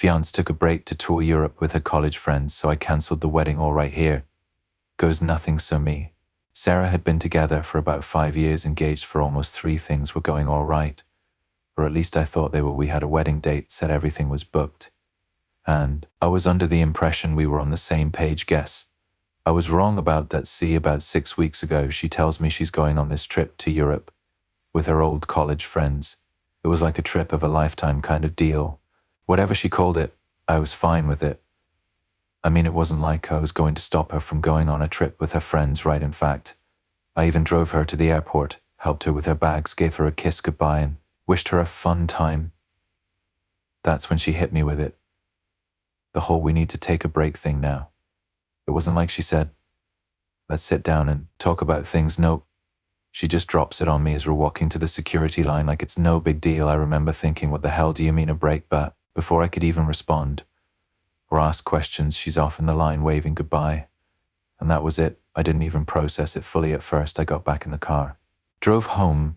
Fiancé took a break to tour Europe with her college friends, so I cancelled the wedding all right here. Goes nothing so me. Sarah had been together for about 5 years, engaged for almost 3. Things were going all right. Or at least I thought they were. We had a wedding date, said everything was booked. And I was under the impression we were on the same page. Guess I was wrong about that. See, about 6 weeks ago, she tells me she's going on this trip to Europe with her old college friends. It was like a trip of a lifetime kind of deal. Whatever she called it, I was fine with it. I mean, it wasn't like I was going to stop her from going on a trip with her friends, right? In fact, I even drove her to the airport, helped her with her bags, gave her a kiss goodbye, and wished her a fun time. That's when she hit me with it. The whole "we need to take a break" thing now. It wasn't like she said, "Let's sit down and talk about things." Nope. She just drops it on me as we're walking to the security line like it's no big deal. I remember thinking, what the hell do you mean a break? But before I could even respond or ask questions, she's off in the line waving goodbye. And that was it. I didn't even process it fully at first. I got back in the car, drove home,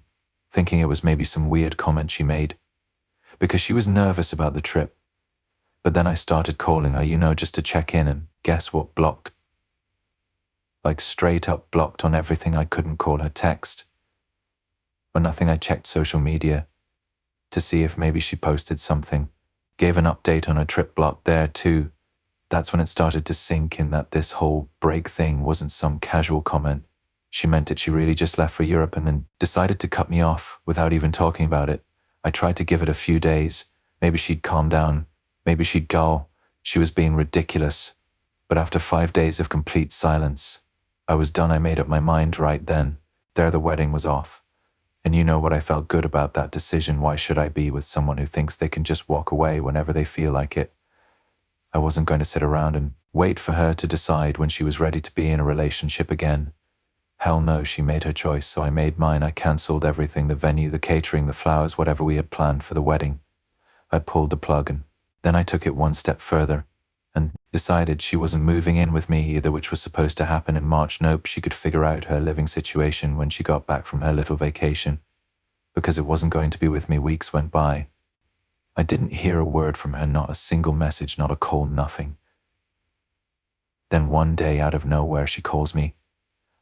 thinking it was maybe some weird comment she made, because she was nervous about the trip. But then I started calling her, just to check in, and guess what? Blocked. Like straight up blocked on everything. I couldn't call her, text, or nothing. I checked social media to see if maybe she posted something, gave an update on her trip, blocked there too. That's when it started to sink in that this whole break thing wasn't some casual comment. She meant it. She really just left for Europe and then decided to cut me off without even talking about it. I tried to give it a few days. Maybe she'd calm down. Maybe she'd go. She was being ridiculous. But after 5 days of complete silence, I was done. I made up my mind right then. There, the wedding was off. And you know what? I felt good about that decision. Why should I be with someone who thinks they can just walk away whenever they feel like it? I wasn't going to sit around and wait for her to decide when she was ready to be in a relationship again. Hell no, she made her choice, so I made mine. I cancelled everything, the venue, the catering, the flowers, whatever we had planned for the wedding. I pulled the plug, and then I took it one step further and decided she wasn't moving in with me either, which was supposed to happen in March. Nope, she could figure out her living situation when she got back from her little vacation, because it wasn't going to be with me. Weeks went by. I didn't hear a word from her, not a single message, not a call, nothing. Then one day, out of nowhere, she calls me.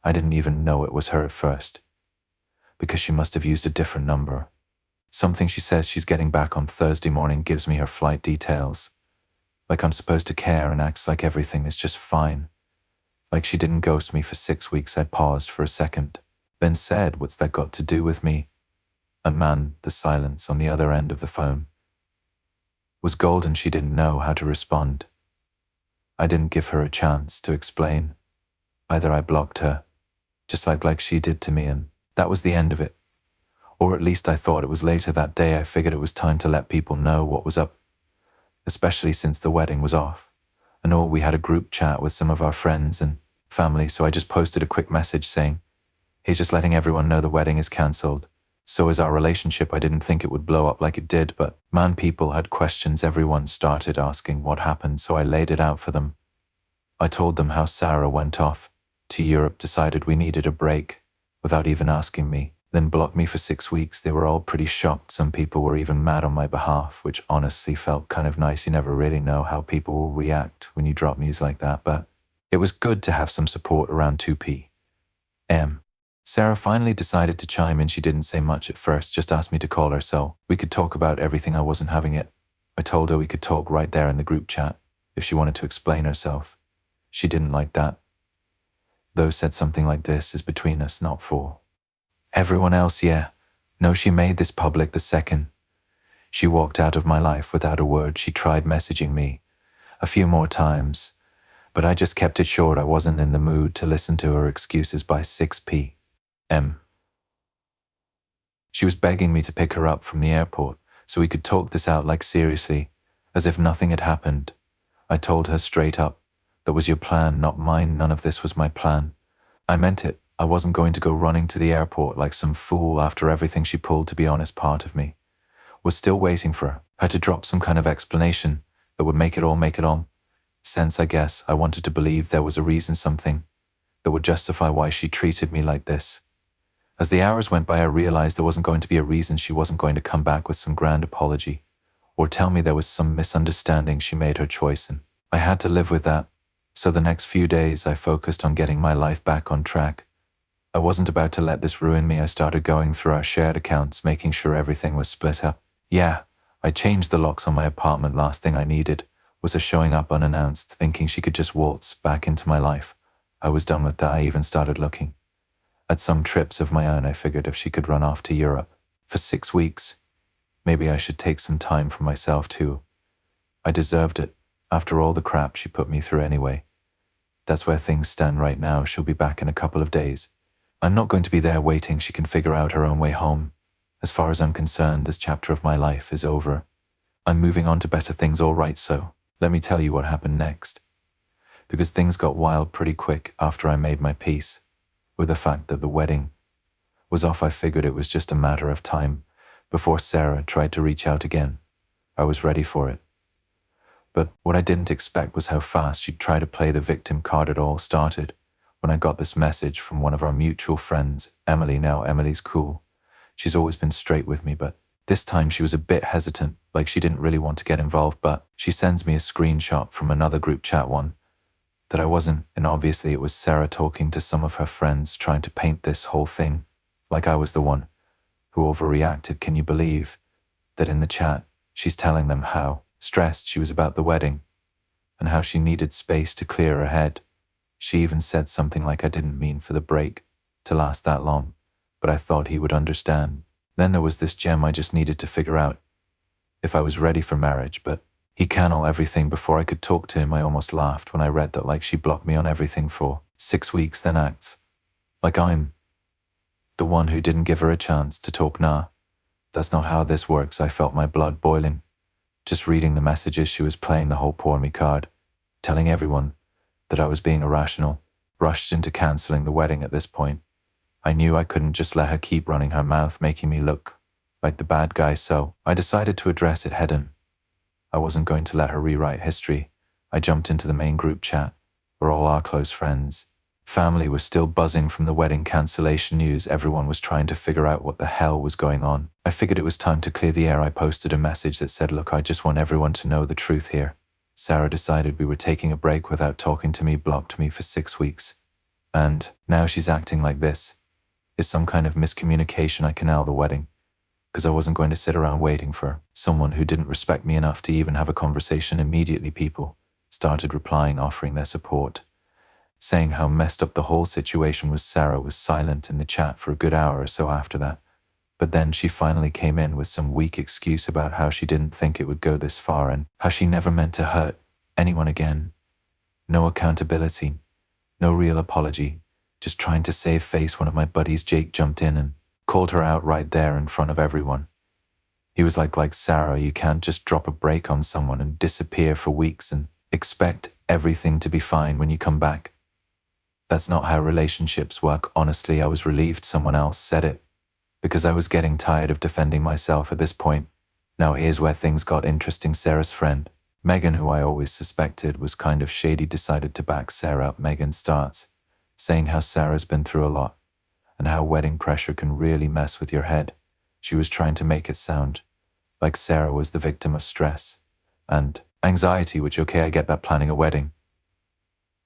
I didn't even know it was her at first, because she must have used a different number. Something she says she's getting back on Thursday morning, gives me her flight details. Like I'm supposed to care, and acts like everything is just fine. Like she didn't ghost me for 6 weeks. I paused for a second, then said, "What's that got to do with me?" And man, the silence on the other end of the phone was golden. She didn't know how to respond. I didn't give her a chance to explain. Either I blocked her, just like she did to me, and that was the end of it. Or at least I thought it was. Later that day, I figured it was time to let people know what was up, especially since the wedding was off. And all, we had a group chat with some of our friends and family, so I just posted a quick message saying, "Hey, just letting everyone know the wedding is cancelled. So is our relationship." I didn't think it would blow up like it did, but man, people had questions. Everyone started asking what happened, so I laid it out for them. I told them how Sarah went off to Europe, decided we needed a break without even asking me, then blocked me for 6 weeks. They were all pretty shocked. Some people were even mad on my behalf, which honestly felt kind of nice. You never really know how people will react when you drop news like that, but it was good to have some support around 2 p.m. Sarah finally decided to chime in. She didn't say much at first, just asked me to call her so we could talk about everything. I wasn't having it. I told her we could talk right there in the group chat if she wanted to explain herself. She didn't like that, though. Said something like, "This is between us, not for everyone else." Yeah, no, she made this public the second she walked out of my life without a word. She tried messaging me a few more times, but I just kept it short. I wasn't in the mood to listen to her excuses. By 6 p.m. she was begging me to pick her up from the airport so we could talk this out, like seriously, as if nothing had happened. I told her straight up, that was your plan, not mine. None of this was my plan. I meant it. I wasn't going to go running to the airport like some fool after everything she pulled. To be honest, part of me was still waiting for her to drop some kind of explanation that would make it all sense, I guess. I wanted to believe there was a reason, something that would justify why she treated me like this. As the hours went by, I realized there wasn't going to be a reason. She wasn't going to come back with some grand apology or tell me there was some misunderstanding she made her choice and I had to live with that. So the next few days I focused on getting my life back on track. I wasn't about to let this ruin me. I started going through our shared accounts, making sure everything was split up. Yeah, I changed the locks on my apartment. Last thing I needed was her showing up unannounced, thinking she could just waltz back into my life. I was done with that. I even started looking at some trips of my own. I figured if she could run off to Europe for 6 weeks, maybe I should take some time for myself too. I deserved it, after all the crap she put me through anyway. That's where things stand right now. She'll be back in a couple of days. I'm not going to be there waiting. She can figure out her own way home. As far as I'm concerned, this chapter of my life is over. I'm moving on to better things, all right, so let me tell you what happened next. Because things got wild pretty quick after I made my peace with the fact that the wedding was off. I figured it was just a matter of time before Sarah tried to reach out again. I was ready for it. But what I didn't expect was how fast she'd try to play the victim card. It all started when I got this message from one of our mutual friends, Emily. Now, Emily's cool. She's always been straight with me, but this time she was a bit hesitant, like she didn't really want to get involved. But she sends me a screenshot from another group chat one that I wasn't, and obviously it was Sarah talking to some of her friends, trying to paint this whole thing like I was the one who overreacted. Can you believe that in the chat she's telling them how stressed she was about the wedding and how she needed space to clear her head? She even said something like, I didn't mean for the break to last that long, but I thought he would understand. Then there was this gem. I just needed to figure out if I was ready for marriage, but he canceled everything before I could talk to him. I almost laughed when I read that, like she blocked me on everything for 6 weeks, then acts like I'm the one who didn't give her a chance to talk. Nah, that's not how this works. I felt my blood boiling just reading the messages. She was playing the whole poor me card, telling everyone that I was being irrational, rushed into cancelling the wedding. At this point, I knew I couldn't just let her keep running her mouth, making me look like the bad guy, so I decided to address it head on. I wasn't going to let her rewrite history. I jumped into the main group chat where all our close friends, family was still buzzing from the wedding cancellation news. Everyone was trying to figure out what the hell was going on. I figured it was time to clear the air. I posted a message that said, look, I just want everyone to know the truth here. Sarah decided we were taking a break without talking to me, blocked me for 6 weeks. And now she's acting like this is some kind of miscommunication. I canceled the wedding because I wasn't going to sit around waiting for someone who didn't respect me enough to even have a conversation. Immediately people started replying, offering their support, saying how messed up the whole situation was. Sarah was silent in the chat for a good hour or so after that, but then she finally came in with some weak excuse about how she didn't think it would go this far and how she never meant to hurt anyone again. No accountability, no real apology, just trying to save face. One of my buddies, Jake, jumped in and called her out right there in front of everyone. He was like Sarah, you can't just drop a break on someone and disappear for weeks and expect everything to be fine when you come back. That's not how relationships work. Honestly, I was relieved someone else said it, because I was getting tired of defending myself at this point. Now here's where things got interesting. Sarah's friend, Megan, who I always suspected was kind of shady, decided to back Sarah up. Megan starts saying how Sarah's been through a lot and how wedding pressure can really mess with your head. She was trying to make it sound like Sarah was the victim of stress and anxiety, which, okay, I get that planning a wedding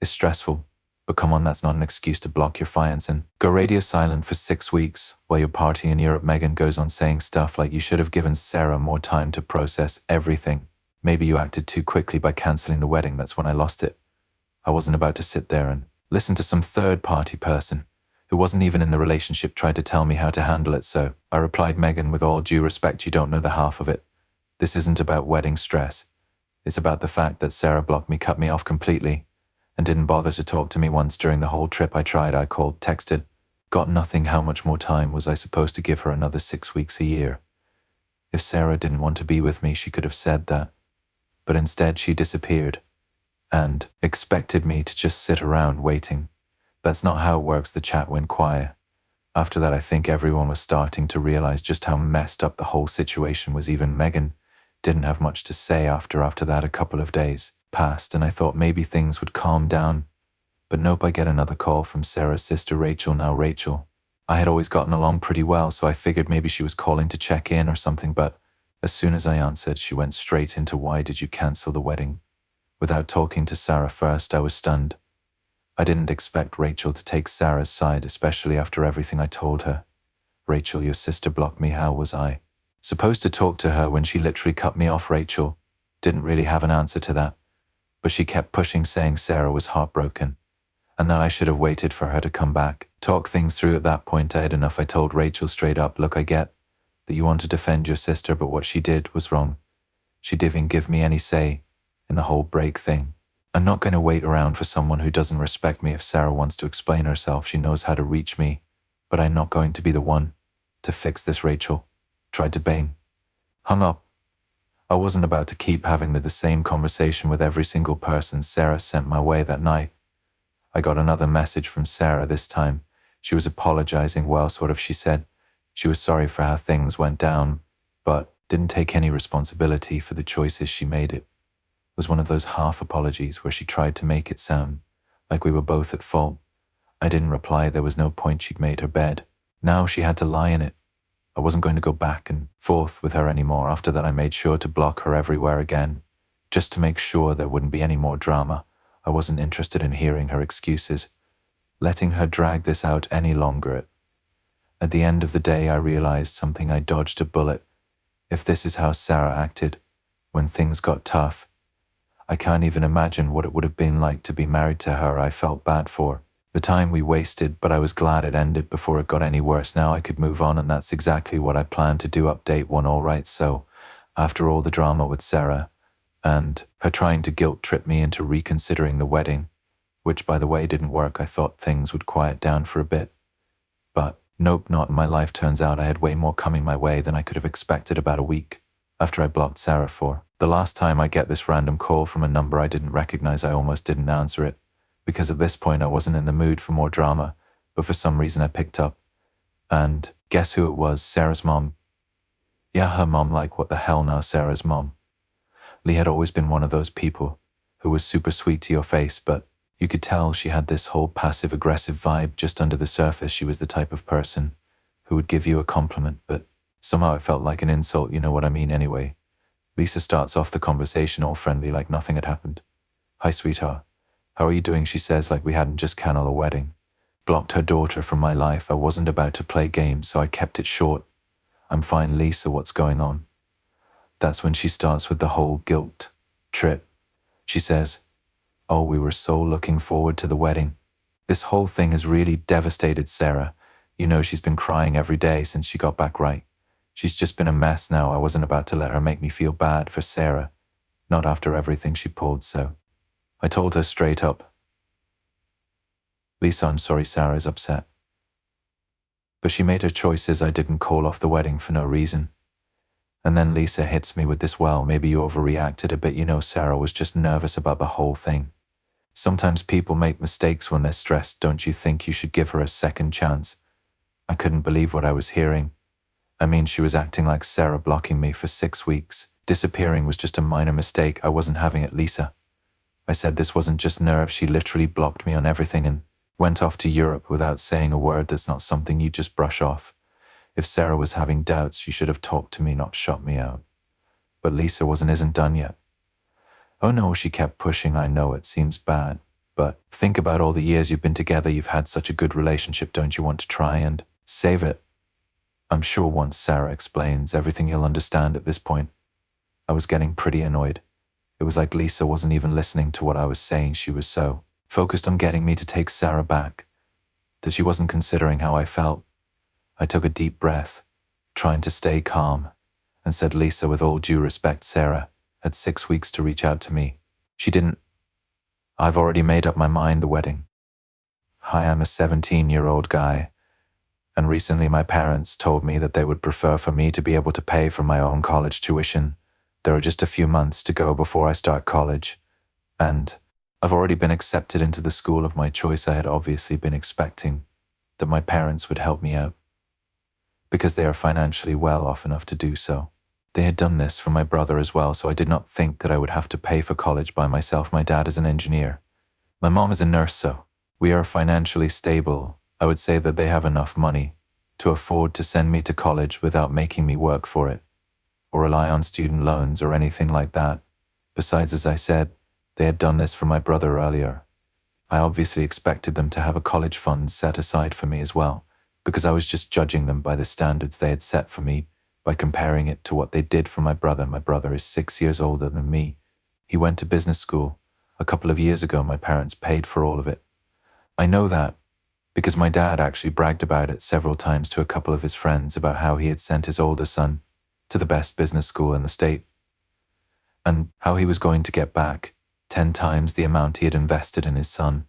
is stressful, but come on, that's not an excuse to block your fiancé and go radio silent for 6 weeks while you're partying in Europe. Megan goes on saying stuff like, you should have given Sarah more time to process everything. Maybe you acted too quickly by cancelling the wedding. That's when I lost it. I wasn't about to sit there and listen to some third-party person who wasn't even in the relationship try to tell me how to handle it. So I replied, Megan, with all due respect, you don't know the half of it. This isn't about wedding stress. It's about the fact that Sarah blocked me, cut me off completely, and didn't bother to talk to me once during the whole trip. I tried, I called, texted, got nothing. How much more time was I supposed to give her? Another 6 weeks, a year? If Sarah didn't want to be with me, she could have said that. But instead she disappeared and expected me to just sit around waiting. That's not how it works. The chat went quiet. After that, I think everyone was starting to realize just how messed up the whole situation was. Even Megan didn't have much to say after that. A couple of days passed and I thought maybe things would calm down. But nope, I get another call from Sarah's sister, Rachel. Now Rachel, I had always gotten along pretty well, so I figured maybe she was calling to check in or something, but As soon as I answered, she went straight into why did you cancel the wedding? Without talking to Sarah first, I was stunned. I didn't expect Rachel to take Sarah's side, especially after everything I told her. Rachel, your sister blocked me. How was I supposed to talk to her when she literally cut me off? Rachel didn't really have an answer to that, but she kept pushing, saying Sarah was heartbroken and that I should have waited for her to come back, talk things through. At that point, I had enough. I told Rachel straight up, look, I get that you want to defend your sister, but what she did was wrong. She didn't even give me any say in the whole break thing. I'm not going to wait around for someone who doesn't respect me. If Sarah wants to explain herself, she knows how to reach me, but I'm not going to be the one to fix this. Rachel tried to bang. Hung up. I wasn't about to keep having the same conversation with every single person Sarah sent my way that night. I got another message from Sarah this time. She was apologizing, well, sort of. She said she was sorry for how things went down, but didn't take any responsibility for the choices she made. It was one of those half apologies where she tried to make it sound like we were both at fault. I didn't reply. There was no point. She'd made her bed. Now she had to lie in it. I wasn't going to go back and forth with her anymore. After that, I made sure to block her everywhere again, just to make sure there wouldn't be any more drama. I wasn't interested in hearing her excuses, letting her drag this out any longer. At the end of the day, I realized something. I dodged a bullet. If this is how Sarah acted when things got tough, I can't even imagine what it would have been like to be married to her. I felt bad for the time we wasted, but I was glad it ended before it got any worse. Now I could move on, and that's exactly what I planned to do. Update 1. Alright, so after all the drama with Sarah and her trying to guilt trip me into reconsidering the wedding, which by the way didn't work, I thought things would quiet down for a bit. But nope, not in my life. Turns out I had way more coming my way than I could have expected. About a week after I blocked Sarah for the last time, I get this random call from a number I didn't recognize. I almost didn't answer it, because at this point I wasn't in the mood for more drama, but for some reason I picked up. And guess who it was? Sarah's mom. Yeah, her mom. Like, what the hell now? Sarah's mom. Lee had always been one of those people who was super sweet to your face, but you could tell she had this whole passive-aggressive vibe just under the surface. She was the type of person who would give you a compliment, but somehow it felt like an insult. You know what I mean? Anyway, Lisa starts off the conversation all friendly, like nothing had happened. Hi, sweetheart. How are you doing? She says, like we hadn't just canceled a wedding. Blocked her daughter from my life. I wasn't about to play games, so I kept it short. I'm fine, Lisa, what's going on? That's when she starts with the whole guilt trip. She says, oh, we were so looking forward to the wedding. This whole thing has really devastated Sarah. You know, she's been crying every day since she got back, right? She's just been a mess now. I wasn't about to let her make me feel bad for Sarah, not after everything she pulled, so I told her straight up, Lisa, I'm sorry Sarah's upset. But she made her choices. I didn't call off the wedding for no reason. And then Lisa hits me with this, well, maybe you overreacted a bit. You know, Sarah was just nervous about the whole thing. Sometimes people make mistakes when they're stressed. Don't you think you should give her a second chance? I couldn't believe what I was hearing. I mean, she was acting like Sarah blocking me for 6 weeks. Disappearing was just a minor mistake. I wasn't having it, Lisa. I said this wasn't just nerves. She literally blocked me on everything and went off to Europe without saying a word. That's not something you just brush off. If Sarah was having doubts, she should have talked to me, not shut me out. But Lisa isn't done yet. Oh no, she kept pushing. I know it seems bad, but think about all the years you've been together. You've had such a good relationship. Don't you want to try and save it? I'm sure once Sarah explains everything, you'll understand. At this point, I was getting pretty annoyed. It was like Lisa wasn't even listening to what I was saying. She was so focused on getting me to take Sarah back that she wasn't considering how I felt. I took a deep breath, trying to stay calm, and said, Lisa, with all due respect, Sarah had 6 weeks to reach out to me. She didn't. I've already made up my mind. The wedding. Hi, I'm a 17-year-old guy, and recently my parents told me that they would prefer for me to be able to pay for my own college tuition. There are just a few months to go before I start college, and I've already been accepted into the school of my choice. I had obviously been expecting that my parents would help me out, because they are financially well off enough to do so. They had done this for my brother as well, so I did not think that I would have to pay for college by myself. My dad is an engineer. My mom is a nurse, so we are financially stable. I would say that they have enough money to afford to send me to college without making me work for it, or rely on student loans or anything like that. Besides, as I said, they had done this for my brother earlier. I obviously expected them to have a college fund set aside for me as well, because I was just judging them by the standards they had set for me, by comparing it to what they did for my brother. My brother is 6 years older than me. He went to business school. A couple of years ago, my parents paid for all of it. I know that because my dad actually bragged about it several times to a couple of his friends about how he had sent his older son to the best business school in the state, and how he was going to get back 10 times the amount he had invested in his son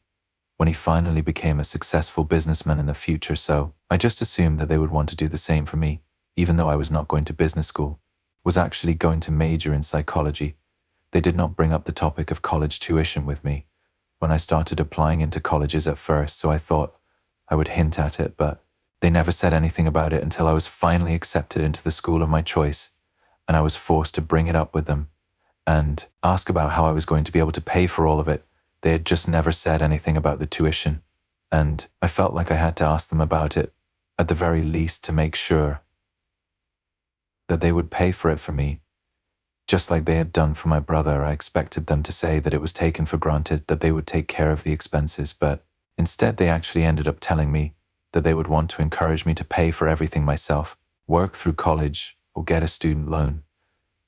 when he finally became a successful businessman in the future. So I just assumed that they would want to do the same for me, even though I was not going to business school, was actually going to major in psychology. They did not bring up the topic of college tuition with me when I started applying into colleges at first, so I thought I would hint at it, but they never said anything about it until I was finally accepted into the school of my choice, and I was forced to bring it up with them and ask about how I was going to be able to pay for all of it. They had just never said anything about the tuition, and I felt like I had to ask them about it, at the very least, to make sure that they would pay for it for me. Just like they had done for my brother, I expected them to say that it was taken for granted that they would take care of the expenses, but instead they actually ended up telling me that they would want to encourage me to pay for everything myself, work through college, or get a student loan.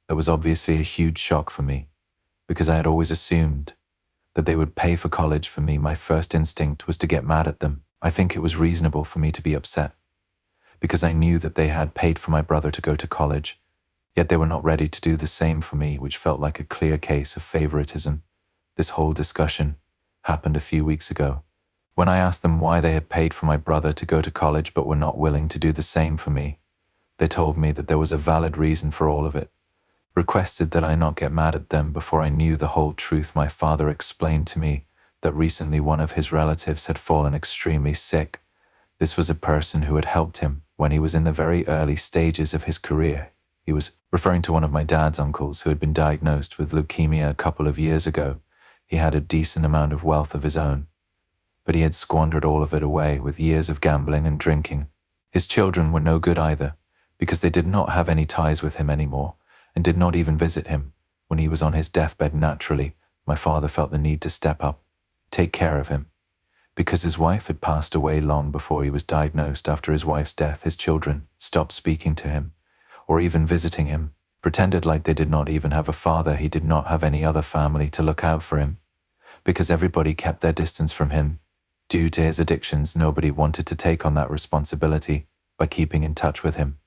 That was obviously a huge shock for me, because I had always assumed that they would pay for college for me. My first instinct was to get mad at them. I think it was reasonable for me to be upset, because I knew that they had paid for my brother to go to college, yet they were not ready to do the same for me, which felt like a clear case of favoritism. This whole discussion happened a few weeks ago, when I asked them why they had paid for my brother to go to college but were not willing to do the same for me. They told me that there was a valid reason for all of it, requested that I not get mad at them before I knew the whole truth. My father explained to me that recently one of his relatives had fallen extremely sick. This was a person who had helped him when he was in the very early stages of his career. He was referring to one of my dad's uncles who had been diagnosed with leukemia a couple of years ago. He had a decent amount of wealth of his own, but he had squandered all of it away with years of gambling and drinking. His children were no good either, because they did not have any ties with him anymore, and did not even visit him. When he was on his deathbed, naturally, my father felt the need to step up, take care of him. Because his wife had passed away long before he was diagnosed, after his wife's death, his children stopped speaking to him, or even visiting him, pretended like they did not even have a father. He did not have any other family to look out for him, because everybody kept their distance from him. Due to his addictions, nobody wanted to take on that responsibility by keeping in touch with him.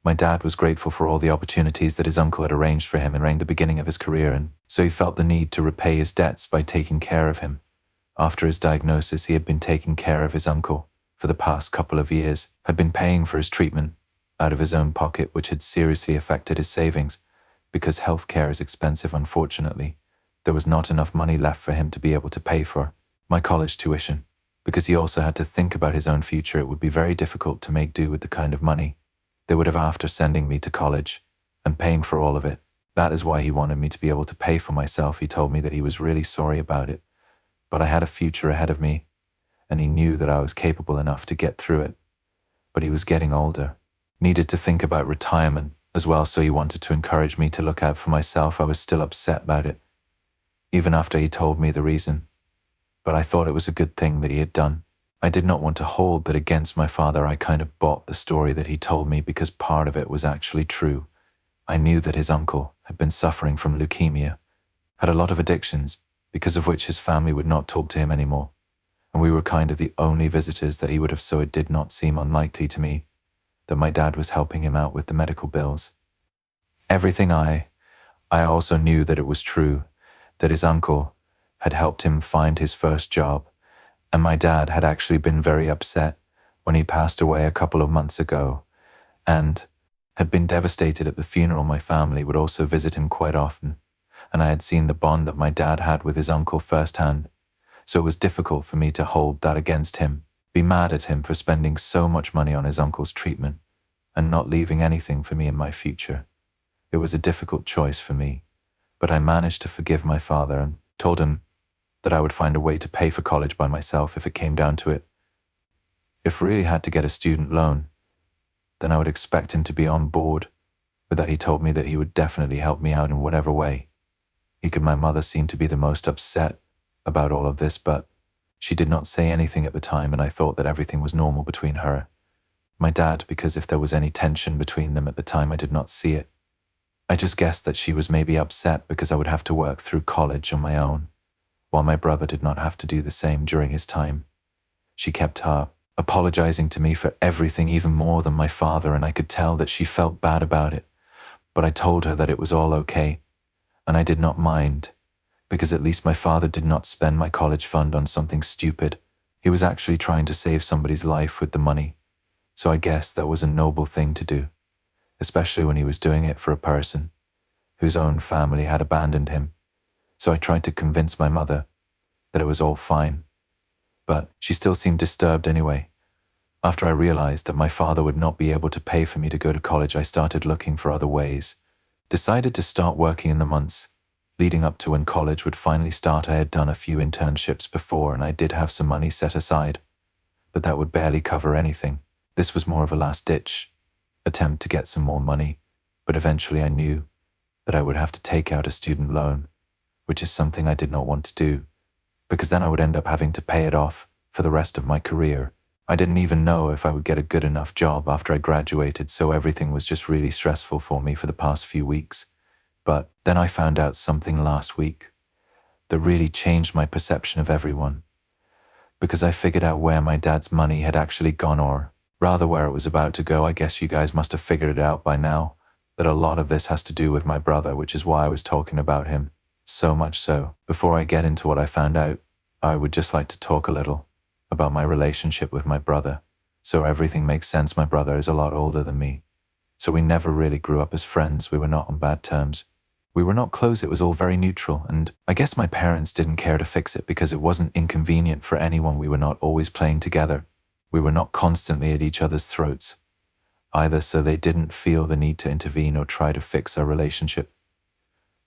My dad was grateful for all the opportunities that his uncle had arranged for him around the beginning of his career, and so he felt the need to repay his debts by taking care of him. After his diagnosis, he had been taking care of his uncle for the past couple of years, had been paying for his treatment out of his own pocket, which had seriously affected his savings, because healthcare is expensive. Unfortunately, there was not enough money left for him to be able to pay for my college tuition. Because he also had to think about his own future, it would be very difficult to make do with the kind of money they would have after sending me to college and paying for all of it. That is why he wanted me to be able to pay for myself. He told me that he was really sorry about it, but I had a future ahead of me, and he knew that I was capable enough to get through it. But he was getting older, needed to think about retirement as well, so he wanted to encourage me to look out for myself. I was still upset about it, even after he told me the reason, but I thought it was a good thing that he had done. I did not want to hold that against my father. I kind of bought the story that he told me because part of it was actually true. I knew that his uncle had been suffering from leukemia, had a lot of addictions, because of which his family would not talk to him anymore, and we were kind of the only visitors that he would have, so it did not seem unlikely to me that my dad was helping him out with the medical bills. Everything I also knew that it was true, that his uncle had helped him find his first job, and my dad had actually been very upset when he passed away a couple of months ago, and had been devastated at the funeral. My family would also visit him quite often, and I had seen the bond that my dad had with his uncle firsthand, so it was difficult for me to hold that against him, be mad at him for spending so much money on his uncle's treatment and not leaving anything for me in my future. It was a difficult choice for me, but I managed to forgive my father and told him that I would find a way to pay for college by myself if it came down to it. If really had to get a student loan, then I would expect him to be on board but that he told me that he would definitely help me out in whatever way. My mother seemed to be the most upset about all of this, but she did not say anything at the time, and I thought that everything was normal between her. My dad, because if there was any tension between them at the time, I did not see it. I just guessed that she was maybe upset because I would have to work through college on my own, while my brother did not have to do the same during his time. She kept apologizing to me for everything even more than my father, and I could tell that she felt bad about it. But I told her that it was all okay, and I did not mind, because at least my father did not spend my college fund on something stupid. He was actually trying to save somebody's life with the money, so I guess that was a noble thing to do, especially when he was doing it for a person whose own family had abandoned him. So I tried to convince my mother that it was all fine, but she still seemed disturbed anyway. After I realized that my father would not be able to pay for me to go to college, I started looking for other ways. Decided to start working in the months leading up to when college would finally start. I had done a few internships before, and I did have some money set aside, but that would barely cover anything. This was more of a last-ditch attempt to get some more money, but eventually I knew that I would have to take out a student loan, which is something I did not want to do, because then I would end up having to pay it off for the rest of my career. I didn't even know if I would get a good enough job after I graduated, so everything was just really stressful for me for the past few weeks. But then I found out something last week that really changed my perception of everyone, because I figured out where my dad's money had actually gone, or rather where it was about to go. I guess you guys must have figured it out by now, that a lot of this has to do with my brother, which is why I was talking about him so much so. Before I get into what I found out, I would just like to talk a little about my relationship with my brother. So everything makes sense. My brother is a lot older than me, so we never really grew up as friends. We were not on bad terms. We were not close. It was all very neutral, and I guess my parents didn't care to fix it because it wasn't inconvenient for anyone. We were not always playing together. We were not constantly at each other's throats either, so they didn't feel the need to intervene or try to fix our relationship.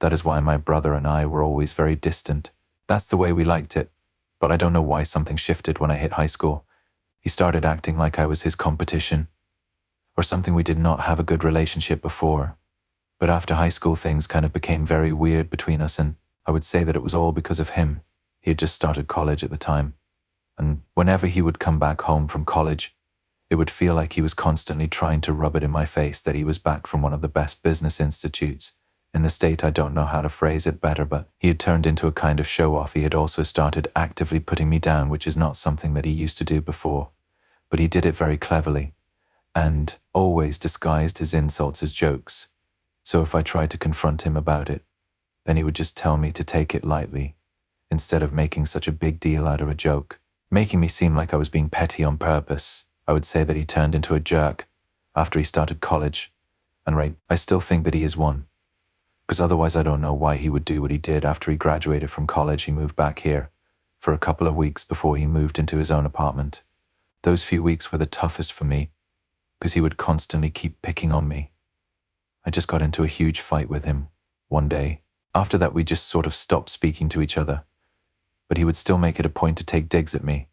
That is why my brother and I were always very distant. That's the way we liked it. But I don't know why something shifted when I hit high school. He started acting like I was his competition, or something. We did not have a good relationship before, but after high school things kind of became very weird between us, and I would say that it was all because of him. He had just started college at the time, and whenever he would come back home from college, it would feel like he was constantly trying to rub it in my face that he was back from one of the best business institutes in the state. I don't know how to phrase it better, but he had turned into a kind of show-off. He had also started actively putting me down, which is not something that he used to do before, but he did it very cleverly and always disguised his insults as jokes. So if I tried to confront him about it, then he would just tell me to take it lightly, instead of making such a big deal out of a joke, making me seem like I was being petty on purpose. I would say that he turned into a jerk after he started college, and I still think that he is one, because otherwise I don't know why he would do what he did. After he graduated from college, he moved back here for a couple of weeks before he moved into his own apartment. Those few weeks were the toughest for me, because he would constantly keep picking on me. I just got into a huge fight with him one day. After that, we just sort of stopped speaking to each other, but he would still make it a point to take digs at me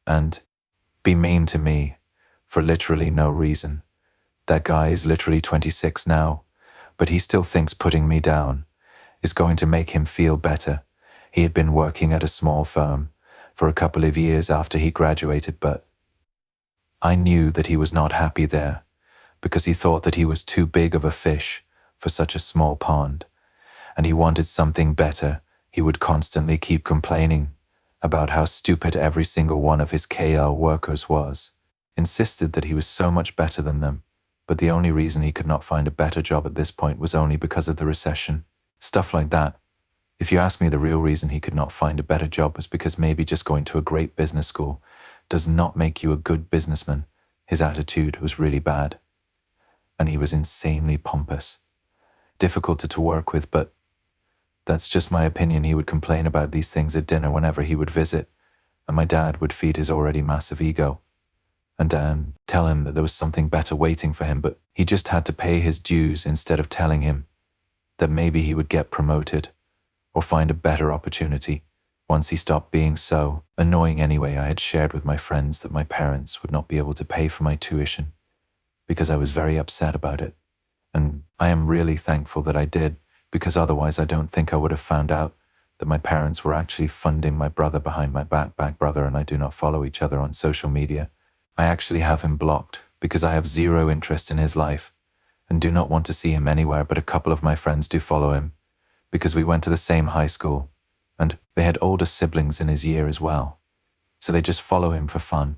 and be mean to me for literally no reason. That guy is literally 26 now, but he still thinks putting me down is going to make him feel better. He had been working at a small firm for a couple of years after he graduated, but I knew that he was not happy there, because he thought that he was too big of a fish for such a small pond, and he wanted something better. He would constantly keep complaining about how stupid every single one of his KL workers was, insisted that he was so much better than them, but the only reason he could not find a better job at this point was only because of the recession. Stuff like that. If you ask me, the real reason he could not find a better job was because maybe just going to a great business school does not make you a good businessman. His attitude was really bad, and he was insanely pompous. Difficult to work with, but that's just my opinion. He would complain about these things at dinner whenever he would visit, and my dad would feed his already massive ego and tell him that there was something better waiting for him, but he just had to pay his dues instead of telling him that maybe he would get promoted or find a better opportunity once he stopped being so annoying. Anyway, I had shared with my friends that my parents would not be able to pay for my tuition because I was very upset about it, And I am really thankful that I did, because otherwise I don't think I would have found out that my parents were actually funding my brother behind my back, brother and I do not follow each other on social media. I actually have him blocked because I have zero interest in his life and do not want to see him anywhere, but a couple of my friends do follow him because we went to the same high school and they had older siblings in his year as well. So they just follow him for fun.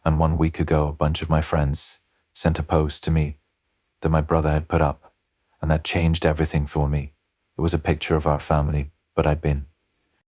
And 1 week ago, a bunch of my friends sent a post to me that my brother had put up, and that changed everything for me. It was a picture of our family, but I'd been